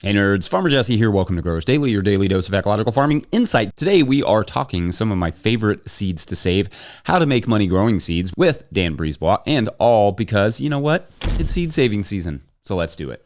Hey nerds, Farmer Jesse here. Welcome to Growers Daily, your daily dose of ecological farming insight. Today we are talking some of my favorite seeds to save, how to make money growing seeds with Dan Brisebois, and all because, you know what? It's seed saving season, so let's do it.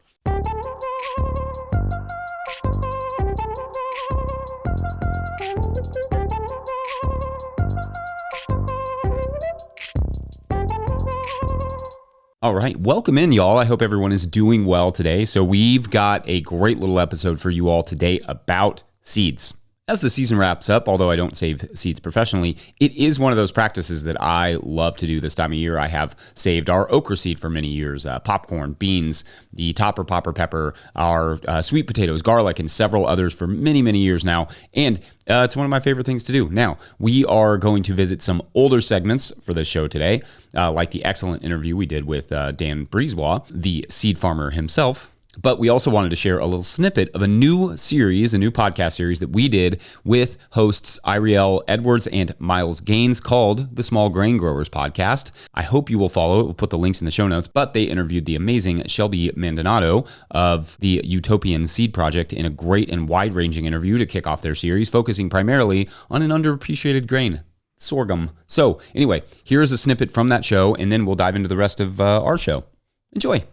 All right, welcome in, y'all. I hope everyone is doing well today. So we've got a great little episode for you all today about seeds. As the season wraps up, although I don't save seeds professionally, it is one of those practices that I love to do this time of year. I have saved our okra seed for many years, popcorn, beans, the topper popper pepper, our sweet potatoes, garlic, and several others for many, many years now. And it's one of my favorite things to do. Now, we are going to visit some older segments for this show today, like the excellent interview we did with Dan Brisebois, the seed farmer himself. But we also wanted to share a little snippet of a new series, a new podcast series that we did with hosts Iriel Edwards and Miles Gaines called the Small Grain Growers Podcast. I hope you will follow it. We'll put the links in the show notes. But they interviewed the amazing Shelby Maldonado of the Utopian Seed Project in a great and wide-ranging interview to kick off their series, focusing primarily on an underappreciated grain, sorghum. So anyway, here's a snippet from that show, and then we'll dive into the rest of our show. Enjoy.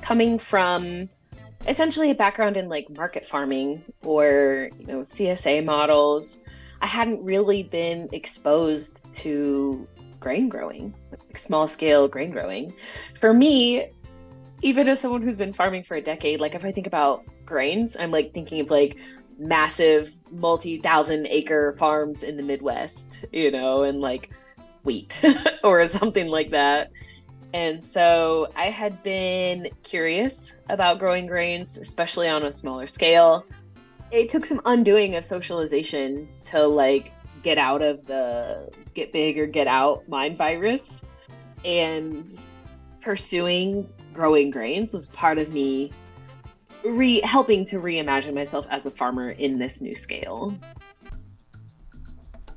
Coming from essentially a background in like market farming or, CSA models, I hadn't really been exposed to grain growing, like small scale grain growing. For me, even as someone who's been farming for a decade, like if I think about grains, I'm like thinking of like massive multi-thousand acre farms in the Midwest, and like wheat or something like that. And so I had been curious about growing grains, especially on a smaller scale. It took some undoing of socialization to like get out of the get big or get out mind virus. And pursuing growing grains was part of me helping to reimagine myself as a farmer in this new scale.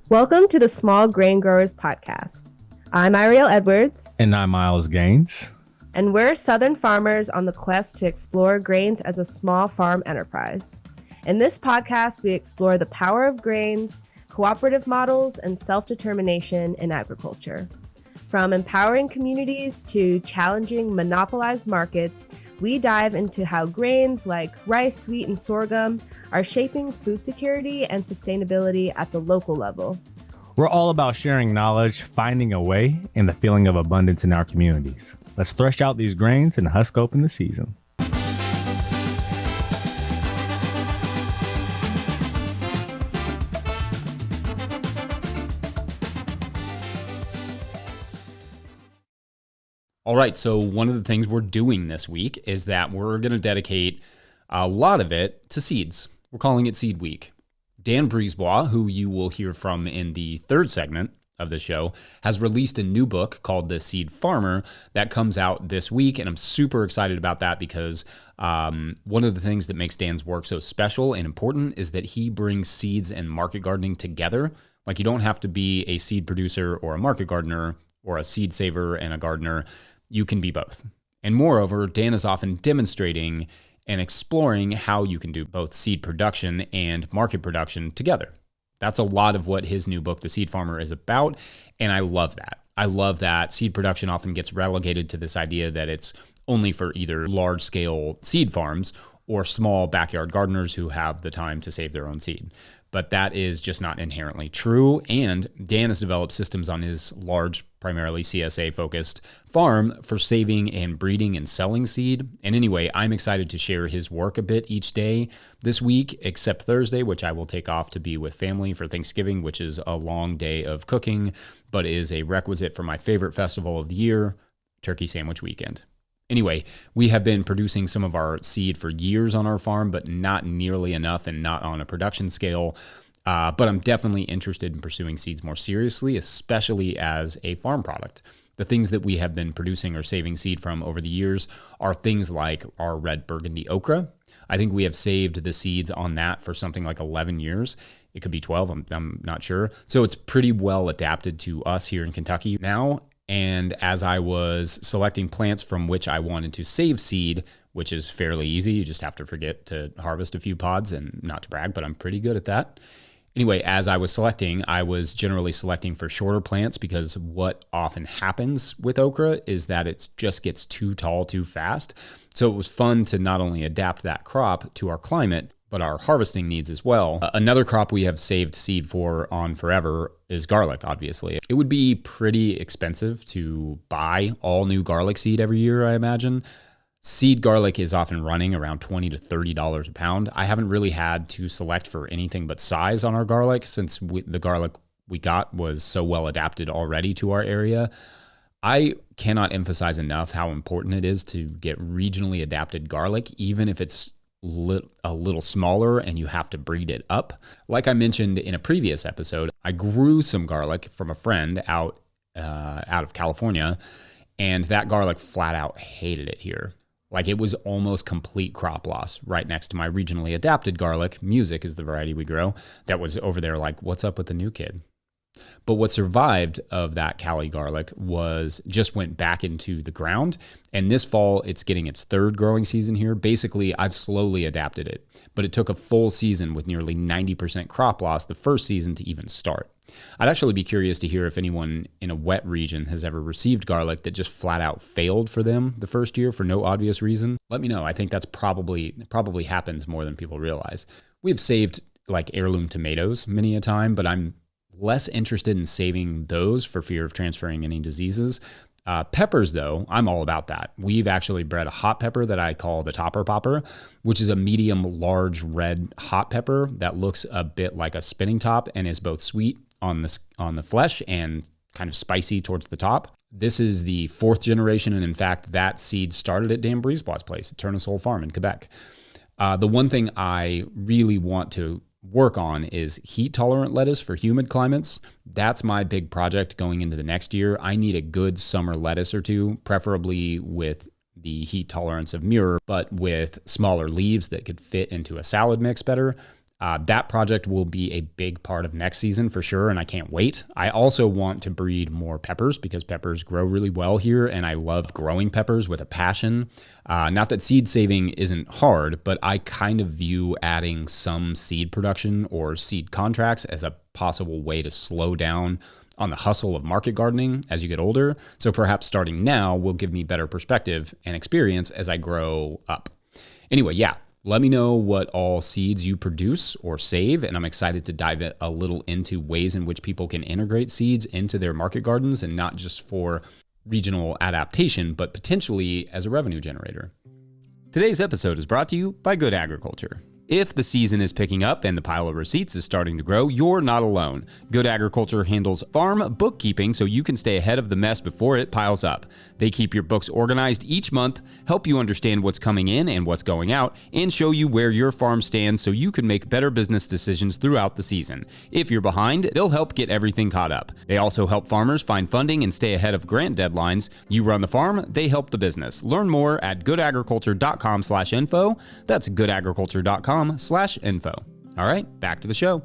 Welcome to the Small Grain Growers Podcast. I'm Iriel Edwards. And I'm Miles Gaines. And we're Southern farmers on the quest to explore grains as a small farm enterprise. In this podcast, we explore the power of grains, cooperative models, and self-determination in agriculture. From empowering communities to challenging monopolized markets, we dive into how grains like rice, wheat, and sorghum are shaping food security and sustainability at the local level. We're all about sharing knowledge, finding a way, and the feeling of abundance in our communities. Let's thresh out these grains and husk open the season. All right, so one of the things we're doing this week is that we're going to dedicate a lot of it to seeds. We're calling it Seed Week. Dan Brisebois, who you will hear from in the third segment of the show, has released a new book called The Seed Farmer that comes out this week, and I'm super excited about that because one of the things that makes Dan's work so special and important is that he brings seeds and market gardening together. Like, you don't have to be a seed producer or a market gardener or a seed saver and a gardener. You can be both. And moreover, Dan is often demonstrating and exploring how you can do both seed production and market production together. That's a lot of what his new book, The Seed Farmer, is about, and I love that. I love that seed production often gets relegated to this idea that it's only for either large-scale seed farms or small backyard gardeners who have the time to save their own seed. But that is just not inherently true, and Dan has developed systems on his large, primarily CSA-focused farm for saving and breeding and selling seed. And anyway, I'm excited to share his work a bit each day this week, except Thursday, which I will take off to be with family for Thanksgiving, which is a long day of cooking, but is a requisite for my favorite festival of the year, Turkey Sandwich Weekend. Anyway, we have been producing some of our seed for years on our farm, but not nearly enough and not on a production scale. But I'm definitely interested in pursuing seeds more seriously, especially as a farm product. The things that we have been producing or saving seed from over the years are things like our red burgundy okra. I think we have saved the seeds on that for something like 11 years. It could be 12, I'm not sure. So it's pretty well adapted to us here in Kentucky now. And as I was selecting plants from which I wanted to save seed, which is fairly easy. You just have to forget to harvest a few pods, and not to brag, but I'm pretty good at that. Anyway, as I was selecting, I was generally selecting for shorter plants because what often happens with okra is that it just gets too tall too fast. So it was fun to not only adapt that crop to our climate, but our harvesting needs as well. Another crop we have saved seed for on forever is garlic, obviously. It would be pretty expensive to buy all new garlic seed every year, I imagine. Seed garlic is often running around $20 to $30 a pound. I haven't really had to select for anything but size on our garlic since the garlic we got was so well adapted already to our area. I cannot emphasize enough how important it is to get regionally adapted garlic, even if it's a little smaller and you have to breed it up. Like I mentioned in a previous episode, I grew some garlic from a friend out of California, and that garlic flat out hated it here. Like, it was almost complete crop loss right next to my regionally adapted garlic. Music is the variety we grow. That was over there like, what's up with the new kid? But what survived of that Cali garlic just went back into the ground. And this fall, it's getting its third growing season here. Basically, I've slowly adapted it, but it took a full season with nearly 90% crop loss the first season to even start. I'd actually be curious to hear if anyone in a wet region has ever received garlic that just flat out failed for them the first year for no obvious reason. Let me know. I think that's probably happens more than people realize. We've saved like heirloom tomatoes many a time, but I'm less interested in saving those for fear of transferring any diseases. Peppers, though, I'm all about that. We've actually bred a hot pepper that I call the Topper Popper, which is a medium large red hot pepper that looks a bit like a spinning top and is both sweet on the flesh and kind of spicy towards the top. This is the 4th generation, and in fact, that seed started at Dan Brisebois' place at Tournesol Farm in Quebec. The one thing I really want to work on is heat tolerant lettuce for humid climates. That's my big project going into the next year. I need a good summer lettuce or two, preferably with the heat tolerance of Muir, but with smaller leaves that could fit into a salad mix better. That project will be a big part of next season for sure, and I can't wait. I also want to breed more peppers because peppers grow really well here, and I love growing peppers with a passion. Not that seed saving isn't hard, but I kind of view adding some seed production or seed contracts as a possible way to slow down on the hustle of market gardening as you get older. So perhaps starting now will give me better perspective and experience as I grow up. Anyway, yeah. Let me know what all seeds you produce or save, and I'm excited to dive a little into ways in which people can integrate seeds into their market gardens, and not just for regional adaptation, but potentially as a revenue generator. Today's episode is brought to you by Good Agriculture. If the season is picking up and the pile of receipts is starting to grow, you're not alone. Good Agriculture handles farm bookkeeping so you can stay ahead of the mess before it piles up. They keep your books organized each month, help you understand what's coming in and what's going out, and show you where your farm stands so you can make better business decisions throughout the season. If you're behind, they'll help get everything caught up. They also help farmers find funding and stay ahead of grant deadlines. You run the farm, they help the business. Learn more at goodagriculture.com/info. That's goodagriculture.com/info. All right, back to the show.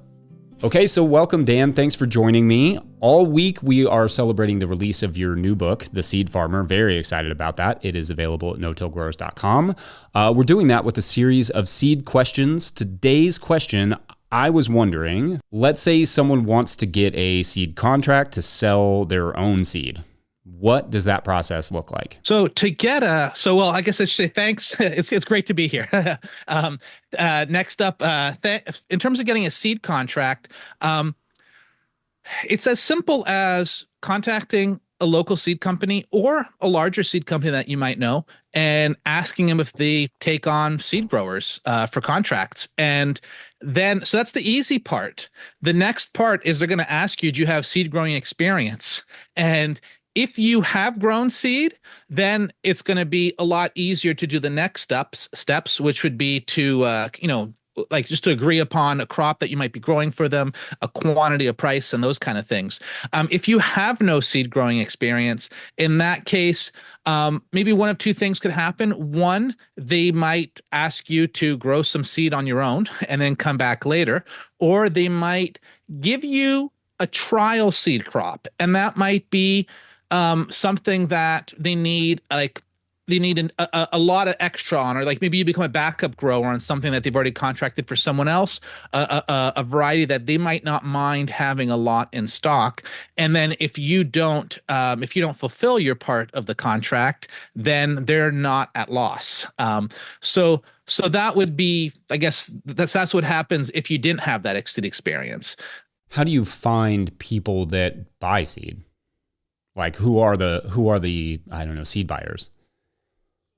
Okay, so welcome, Dan. Thanks for joining me. All week, we are celebrating the release of your new book, The Seed Farmer. Very excited about that. It is available at no-tillgrowers.com. We're doing that with a series of seed questions. Today's question, I was wondering, let's say someone wants to get a seed contract to sell their own seed. What does that process look like? So to get well, I guess I should say thanks. It's great to be here. Next up, in terms of getting a seed contract, it's as simple as contacting a local seed company or a larger seed company that you might know and asking them if they take on seed growers for contracts. And then, so that's the easy part. The next part is they're going to ask you, do you have seed growing experience? And if you have grown seed, then it's going to be a lot easier to do the next steps, which would be to, like just to agree upon a crop that you might be growing for them, a quantity, a price, and those kind of things. If you have no seed growing experience, in that case, maybe one of two things could happen. One, they might ask you to grow some seed on your own and then come back later, or they might give you a trial seed crop, and that might be something that they need, like they need a lot of extra on, or like maybe you become a backup grower on something that they've already contracted for someone else, a variety that they might not mind having a lot in stock. And then if you don't fulfill your part of the contract, then they're not at loss. So that would be, I guess that's what happens if you didn't have that seed experience. How do you find people that buy seed? Like who are the I don't know, seed buyers?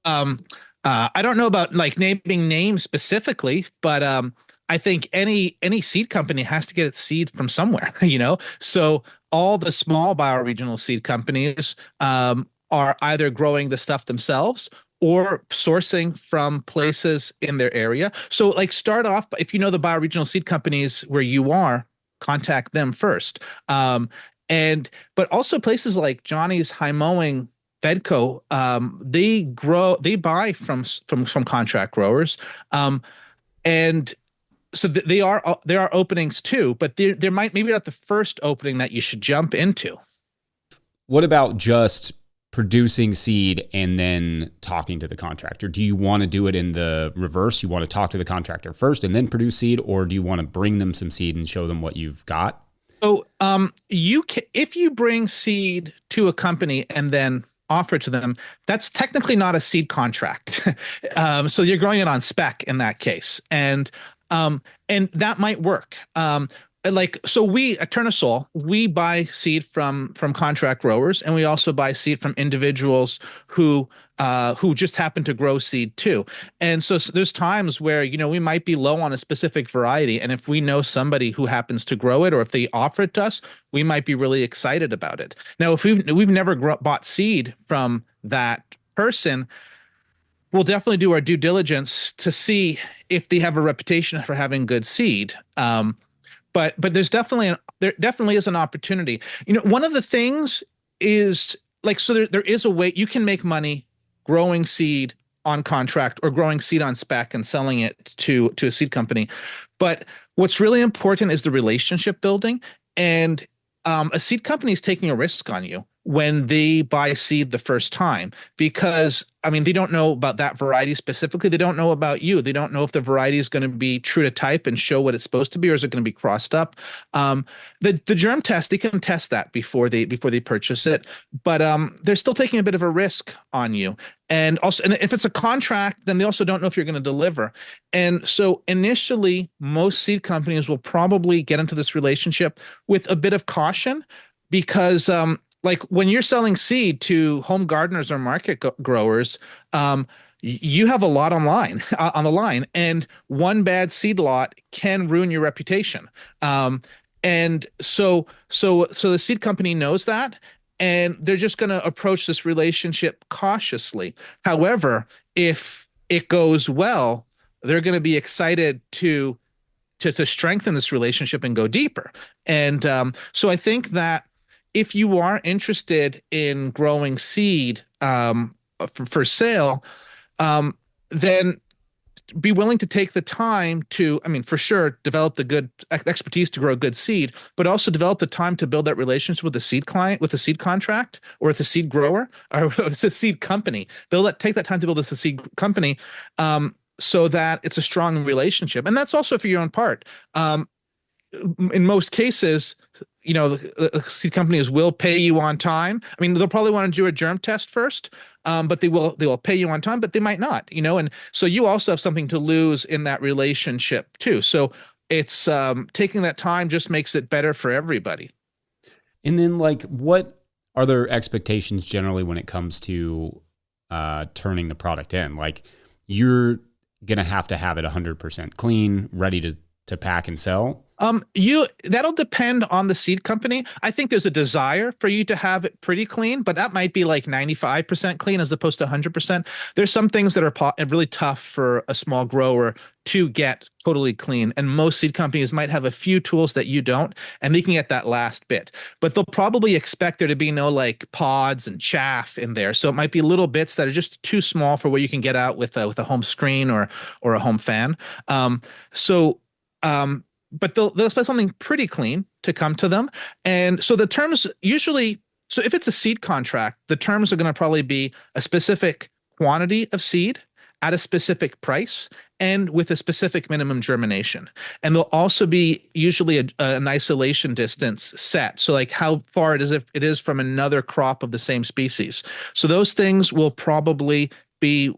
I don't know about like naming names specifically, but I think any seed company has to get its seeds from somewhere, you know? So all the small bioregional seed companies are either growing the stuff themselves or sourcing from places in their area. So like start off, if you know the bioregional seed companies where you are, contact them first. But also places like Johnny's High Mowing, Fedco, they buy from contract growers, and so there are openings too, but there might maybe not the first opening that you should jump into. What about just producing seed and then talking to the contractor? Do you want to do it in the reverse? You want to talk to the contractor first and then produce seed, or do you want to bring them some seed and show them what you've got? So if you bring seed to a company and then offer to them, that's technically not a seed contract. So you're growing it on spec in that case, and that might work. So we at Turnasol, we buy seed from contract growers, and we also buy seed from individuals who just happen to grow seed too. And so there's times where, you know, we might be low on a specific variety, and if we know somebody who happens to grow it, or if they offer it to us, we might be really excited about it. Now, if we've never bought seed from that person, we'll definitely do our due diligence to see if they have a reputation for having good seed. But there definitely is an opportunity. You know, one of the things is like, so there is a way you can make money growing seed on contract or growing seed on spec and selling it to a seed company. But what's really important is the relationship building, and a seed company is taking a risk on you when they buy seed the first time, because I mean, they don't know about that variety specifically. They don't know about you. They don't know if the variety is going to be true to type and show what it's supposed to be, or is it going to be crossed up? The germ test, they can test that before they purchase it, but they're still taking a bit of a risk on you. And if it's a contract, then they also don't know if you're going to deliver. And so initially, most seed companies will probably get into this relationship with a bit of caution, because like when you're selling seed to home gardeners or market growers, you have a lot on the line, and one bad seed lot can ruin your reputation. And so the seed company knows that, and they're just going to approach this relationship cautiously. However, if it goes well, they're going to be excited to strengthen this relationship and go deeper. And so I think that if you are interested in growing seed for sale, then be willing to take the time to, I mean, for sure, develop the good expertise to grow good seed, but also develop the time to build that relationship with the seed client, with the seed contract, or with the seed grower, or with the seed company. Take that time to build this seed company, so that it's a strong relationship. And that's also for your own part. In most cases, you know, the seed companies will pay you on time. I mean, they'll probably want to do a germ test first, but they will pay you on time, but they might not, you know, and so you also have something to lose in that relationship too. So it's taking that time just makes it better for everybody. And then, like, what are their expectations generally when it comes to turning the product in? Like, you're going to have it 100% clean, ready to pack and sell? That'll depend on the seed company. I think there's a desire for you to have it pretty clean, but that might be like 95% clean as opposed to 100%. There's some things that are really tough for a small grower to get totally clean, and most seed companies might have a few tools that you don't, and they can get that last bit. But they'll probably expect there to be no like pods and chaff in there, so it might be little bits that are just too small for what you can get out with a home screen or a home fan. But they'll expect something pretty clean to come to them. And so the terms usually, so if it's a seed contract, the terms are going to probably be a specific quantity of seed at a specific price and with a specific minimum germination. And there'll also be usually an isolation distance set. So like how far it is from another crop of the same species. So those things will probably be,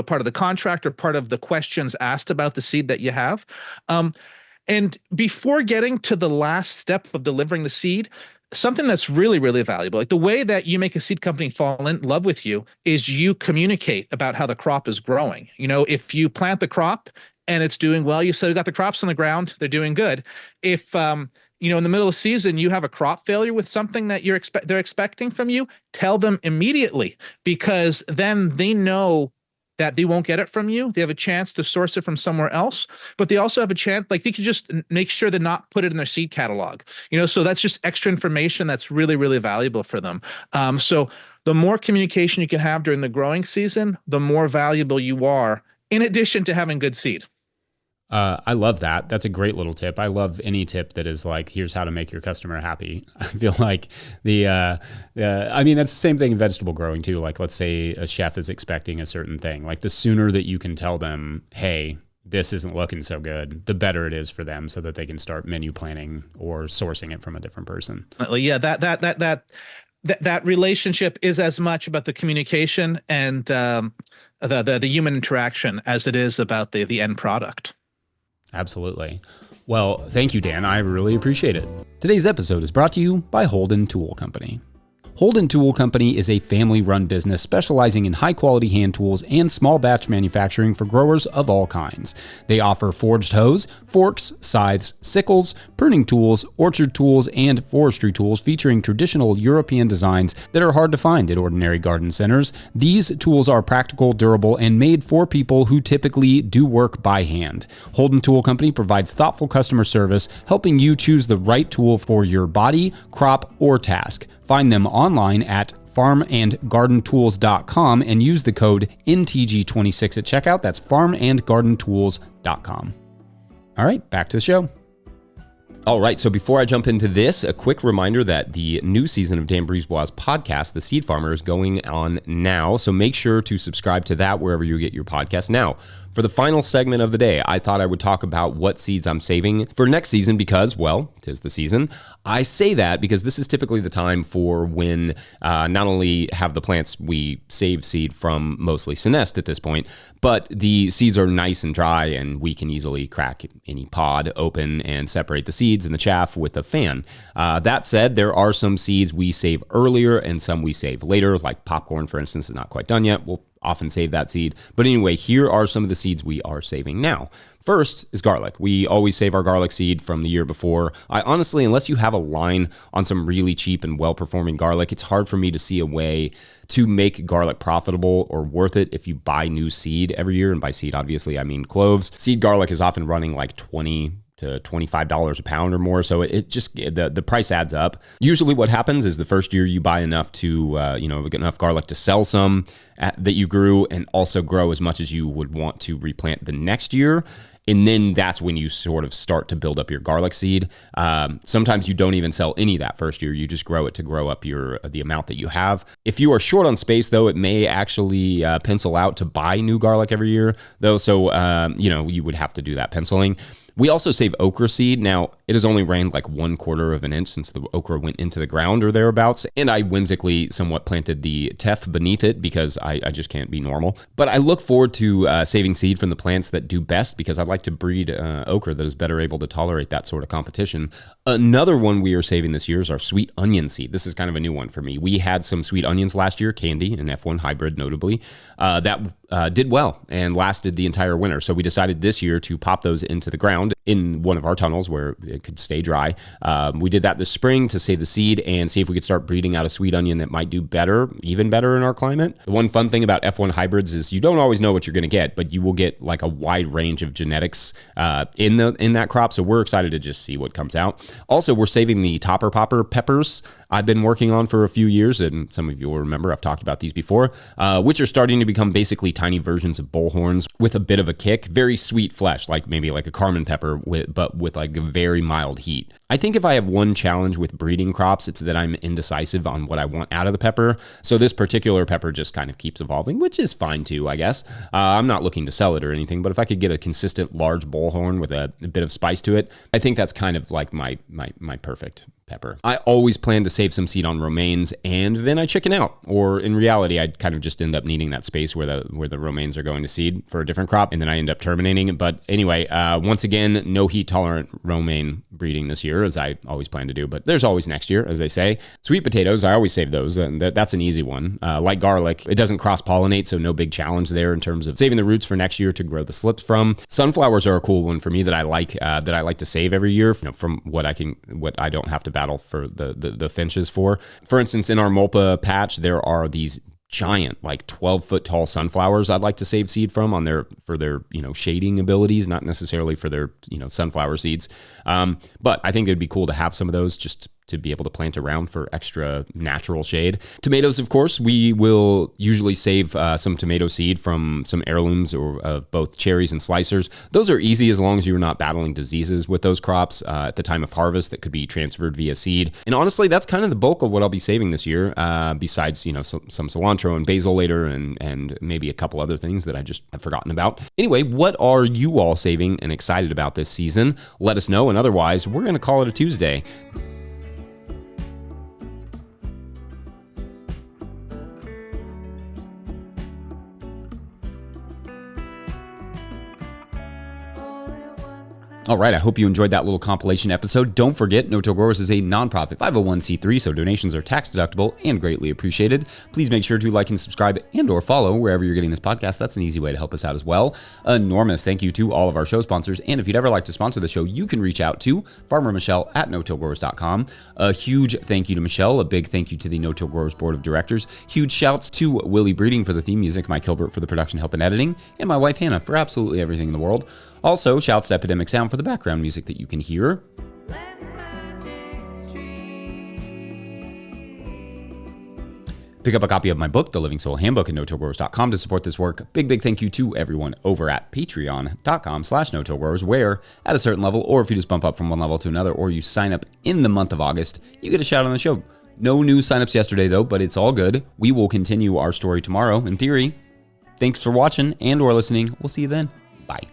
part of the contract or part of the questions asked about the seed that you have. And before getting to the last step of delivering the seed, something that's really, really valuable, like the way that you make a seed company fall in love with you is you communicate about how the crop is growing. If you plant the crop and it's doing well, you say, we got the crops on the ground, they're doing good. If, in the middle of the season, you have a crop failure with something that they're expecting from you, tell them immediately, because then they know that they won't get it from you. They have a chance to source it from somewhere else, but they also have a chance, like they could just make sure to not put it in their seed catalog, so that's just extra information that's really, really valuable for them. So the more communication you can have during the growing season, the more valuable you are, in addition to having good seed. I love that. That's a great little tip. I love any tip that is like, here's how to make your customer happy. I feel like that's the same thing in vegetable growing too. Like, let's say a chef is expecting a certain thing. Like, the sooner that you can tell them, hey, this isn't looking so good, the better it is for them, so that they can start menu planning or sourcing it from a different person. Yeah, that relationship is as much about the communication and the human interaction as it is about the end product. Absolutely. Well, thank you, Dan. I really appreciate it. Today's episode is brought to you by Holden Tool Company. Holden Tool Company is a family-run business specializing in high-quality hand tools and small batch manufacturing for growers of all kinds. They offer forged hoes, forks, scythes, sickles, pruning tools, orchard tools, and forestry tools featuring traditional European designs that are hard to find at ordinary garden centers. These tools are practical, durable, and made for people who typically do work by hand. Holden Tool Company provides thoughtful customer service, helping you choose the right tool for your body, crop, or task. Find them online at farmandgardentools.com and use the code NTG26 at checkout. That's farmandgardentools.com. All right, back to the show. All right, so before I jump into this, a quick reminder that the new season of Dan Brisebois' podcast, The Seed Farmer, is going on now. So make sure to subscribe to that wherever you get your podcast. Now, for the final segment of the day, I thought I would talk about what seeds I'm saving for next season because, well, 'tis the season. I say that because this is typically the time for when not only have the plants we save seed from mostly senesced at this point, but the seeds are nice and dry and we can easily crack any pod open and separate the seeds and the chaff with a fan. That said, there are some seeds we save earlier and some we save later, like popcorn, for instance, is not quite done yet. We'll often save that seed. But anyway, here are some of the seeds we are saving now. First is garlic. We always save our garlic seed from the year before. I honestly, unless you have a line on some really cheap and well-performing garlic, it's hard for me to see a way to make garlic profitable or worth it if you buy new seed every year. And by seed, obviously, I mean cloves. Seed garlic is often running like $20 to $25 a pound or more. So it just, the price adds up. Usually what happens is the first year you buy enough to, get enough garlic to sell some that you grew and also grow as much as you would want to replant the next year. And then that's when you sort of start to build up your garlic seed. Sometimes you don't even sell any that first year. You just grow it to grow up the amount that you have. If you are short on space, though, it may actually pencil out to buy new garlic every year, though. So, you would have to do that penciling. We also save okra seed. Now, it has only rained like 1/4 of an inch since the okra went into the ground or thereabouts, and I whimsically somewhat planted the teff beneath it because I just can't be normal. But I look forward to saving seed from the plants that do best because I'd like to breed okra that is better able to tolerate that sort of competition. Another one we are saving this year is our sweet onion seed. This is kind of a new one for me. We had some sweet onions last year, candy, an F1 hybrid notably, that did well and lasted the entire winter. So we decided this year to pop those into the ground in one of our tunnels where it could stay dry. We did that this spring to save the seed and see if we could start breeding out a sweet onion that might do better, even better in our climate. The one fun thing about F1 hybrids is you don't always know what you're going to get, but you will get like a wide range of genetics in that crop. So we're excited to just see what comes out. Also, we're saving the topper popper peppers. I've been working on for a few years, and some of you will remember I've talked about these before, which are starting to become basically tiny versions of bullhorns with a bit of a kick. Very sweet flesh, like maybe like a Carmen pepper, but with like a very mild heat. I think if I have one challenge with breeding crops, it's that I'm indecisive on what I want out of the pepper. So this particular pepper just kind of keeps evolving, which is fine too, I guess. I'm not looking to sell it or anything, but if I could get a consistent large bullhorn with a bit of spice to it, I think that's kind of like my perfect pepper. I always plan to save some seed on romaines, and then I chicken out. Or in reality, I'd kind of just end up needing that space where the romaines are going to seed for a different crop, and then I end up terminating it. But anyway, once again, no heat tolerant romaine breeding this year, as I always plan to do. But there's always next year, as they say. Sweet potatoes, I always save those, and that's an easy one. Like garlic, it doesn't cross pollinate, so no big challenge there in terms of saving the roots for next year to grow the slips from. Sunflowers are a cool one for me that I like to save every year, from what I don't have to battle for the finches for. For instance, in our Mulpa patch, there are these giant, like 12-foot tall sunflowers I'd like to save seed from for their shading abilities, not necessarily for their sunflower seeds. But I think it'd be cool to have some of those just to be able to plant around for extra natural shade. Tomatoes, of course, we will usually save some tomato seed from some heirlooms or both cherries and slicers. Those are easy as long as you're not battling diseases with those crops at the time of harvest that could be transferred via seed. And honestly, that's kind of the bulk of what I'll be saving this year, besides some cilantro and basil later and maybe a couple other things that I just have forgotten about. Anyway, what are you all saving and excited about this season? Let us know, and otherwise, we're going to call it a Tuesday. All right, I hope you enjoyed that little compilation episode. Don't forget, No Till Growers is a nonprofit 501c3, so donations are tax deductible and greatly appreciated. Please make sure to like and subscribe and or follow wherever you're getting this podcast. That's an easy way to help us out as well. Enormous thank you to all of our show sponsors. And if you'd ever like to sponsor the show, you can reach out to Farmer Michelle at notillgrowers.com. A huge thank you to Michelle. A big thank you to the No Till Growers Board of Directors. Huge shouts to Willie Breeding for the theme music, Mike Hilbert for the production help and editing, and my wife Hannah for absolutely everything in the world. Also, shouts to Epidemic Sound for the background music that you can hear. Pick up a copy of my book, The Living Soul Handbook, at notillgrowers.com to support this work. Big thank you to everyone over at patreon.com/notillgrowers, where at a certain level, or if you just bump up from one level to another, or you sign up in the month of August, you get a shout on the show. No new signups yesterday, though, but it's all good. We will continue our story tomorrow, in theory. Thanks for watching and or listening. We'll see you then. Bye.